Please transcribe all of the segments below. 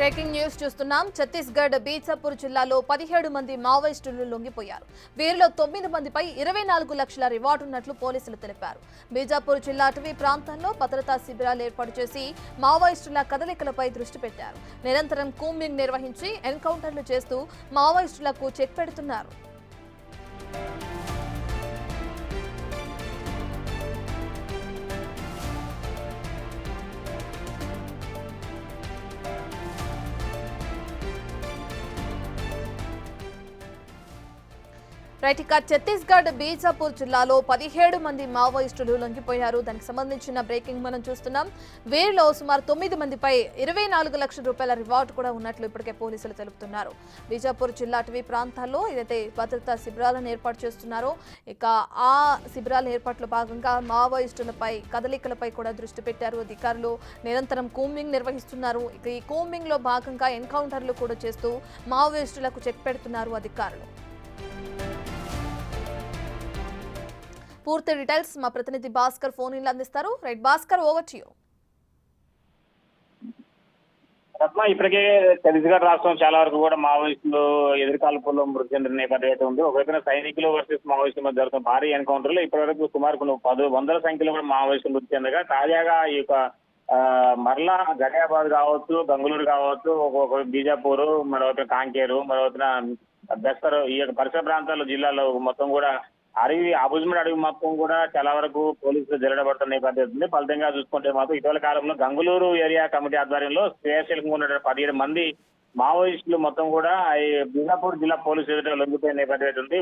Breaking news చూస్తున్నాం. ఛత్తీస్గఢ్ బీజాపూర్ జిల్లాలో 17 మంది మావోయిస్టులు లొంగిపోయారు. వీరిలో 9 మందిపై 24 లక్షల రివార్డు ఉన్నట్లు పోలీసులు తెలిపారు. బీజాపూర్ జిల్లా అటవీ ప్రాంతాల్లో భద్రతా శిబిరాలు ఏర్పాటు చేసి మావోయిస్టుల కదలికలపై దృష్టి పెట్టారు. నిరంతరం కూంబింగ్ నిర్వహించి ఎన్కౌంటర్లు చేస్తూ మావోయిస్టులకు చెక్ పెడుతున్నారు. రైట్, ఇక ఛత్తీస్గఢ్ బీజాపూర్ జిల్లాలో 17 మంది మావోయిస్టులు లొంగిపోయారు. దానికి సంబంధించిన బ్రేకింగ్ మనం చూస్తున్నాం. వీరిలో సుమారు 9 మందిపై 24 లక్షల రూపాయల రివార్డు కూడా ఉన్నట్లు ఇప్పటికే పోలీసులు తెలుపుతున్నారు. బీజాపూర్ జిల్లా అటవీ ప్రాంతాల్లో ఏదైతే భద్రతా శిబిరాలను ఏర్పాటు చేస్తున్నారో, ఇక ఆ శిబిరాల ఏర్పాట్లో భాగంగా మావోయిస్టులపై కదలికలపై కూడా దృష్టి పెట్టారు. అధికారులు నిరంతరం కూంబింగ్ నిర్వహిస్తున్నారు. ఇక ఈ కూంబింగ్ లో భాగంగా ఎన్కౌంటర్లు కూడా చేస్తూ మావోయిస్టులకు చెక్ పెడుతున్నారు అధికారులు. పూర్తి డీటెయిల్స్ మా ప్రతినిధి భాస్కర్ ఫోన్ ఇన్ అందిస్తారు. Right Bhaskar, over to you. ఇప్పటికే ఛత్తీస్గఢ్ రాష్ట్రం చాలా వరకు కూడా మావోయిస్టులు ఎదురుకాల్పుల్లో మృతి చెందిన నేపథ్యం ఉంది. ఒకవైపున సైనికులు వర్సెస్ మావోయిస్టుల మధ్య జరుగుతున్న భారీ ఎన్కౌంటర్లు ఇప్పటివరకు సుమారు 100 సంఖ్యలో కూడా మావోయిస్టులు మృతి చెందగా, తాజాగా ఈ యొక్క మరలా గడియాబాద్ కావచ్చు, గంగులూరు కావచ్చు, ఒక బీజాపూర్, మరోవైపు కాంకేరు, మరోవైపున బెస్తర్, ఈ యొక్క పరిసర ప్రాంతాల జిల్లాలో మొత్తం కూడా అబుజ్మడ్ అడవి మొత్తం కూడా చాలా వరకు పోలీసులు జరగబడుతున్న నేపథ్యం ఉంది. ఫలితంగా చూసుకుంటే మాత్రం ఇటీవల కాలంలో గంగులూరు ఏరియా కమిటీ ఆధ్వర్యంలో క్రియాశీలకంగా ఉన్న 17 మంది మావోయిస్టులు మొత్తం కూడా బీజాపూర్ జిల్లా పోలీసు ఎదుట లొంగిపోయిన నేపథ్యం ఉంది.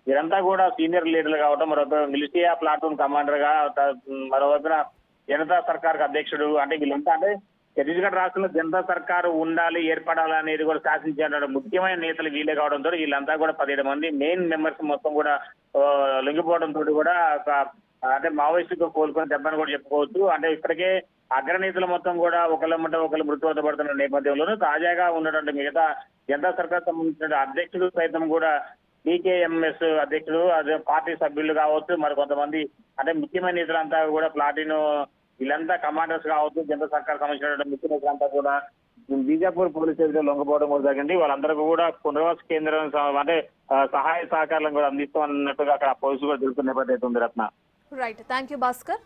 వీరంతా కూడా సీనియర్ లీడర్లు కావడం, మరోవైపు మిలిషియా ప్లాటూన్ కమాండర్ గా, మరోవైపున జనతా సర్కార్ అధ్యక్షుడు, అంటే వీళ్ళంతా అంటే ఛత్తీస్గఢ్ రాష్ట్రంలో జనతా సర్కారు ఉండాలి, ఏర్పడాలి అనేది కూడా శాసించే ముఖ్యమైన నేతలు వీళ్ళే కావడంతో వీళ్ళంతా కూడా 17 మంది మెయిన్ మెంబర్స్ మొత్తం కూడా లొంగిపోవడంతో కూడా అంటే మావోయిస్టుగా కోలుకొని దెబ్బని కూడా చెప్పుకోవచ్చు. అంటే ఇప్పటికే అగ్రనేతలు మొత్తం కూడా ఒకళ్ళు మృత్యువత పడుతున్న నేపథ్యంలోనూ తాజాగా ఉన్నటువంటి మిగతా జనతా సర్కార్ సంబంధించిన అధ్యక్షుడు సైతం కూడా డీకేఎంఎస్ అధ్యక్షుడు, అదే పార్టీ సభ్యులు కావచ్చు, మరి కొంతమంది అంటే ముఖ్యమైన నేతలంతా కూడా ప్లాటిన్ వీళ్ళంతా కమాండర్స్ కావచ్చు, జనతా సర్కార్ సంబంధించిన ముఖ్య నేతలంతా కూడా బీజాపూర్ పోలీస్ స్టేషన్ లొంగపోవడం కూడా జరిగింది. వాళ్ళందరికీ కూడా పునర్వాస కేంద్రం అంటే సహాయ సహకారాలను కూడా అందిస్తామన్నట్టుగా అక్కడ పోలీసులు కూడా తెలుస్తున్న నేపథ్యం ఉంది. Ratna. Right, thank you Bhaskar.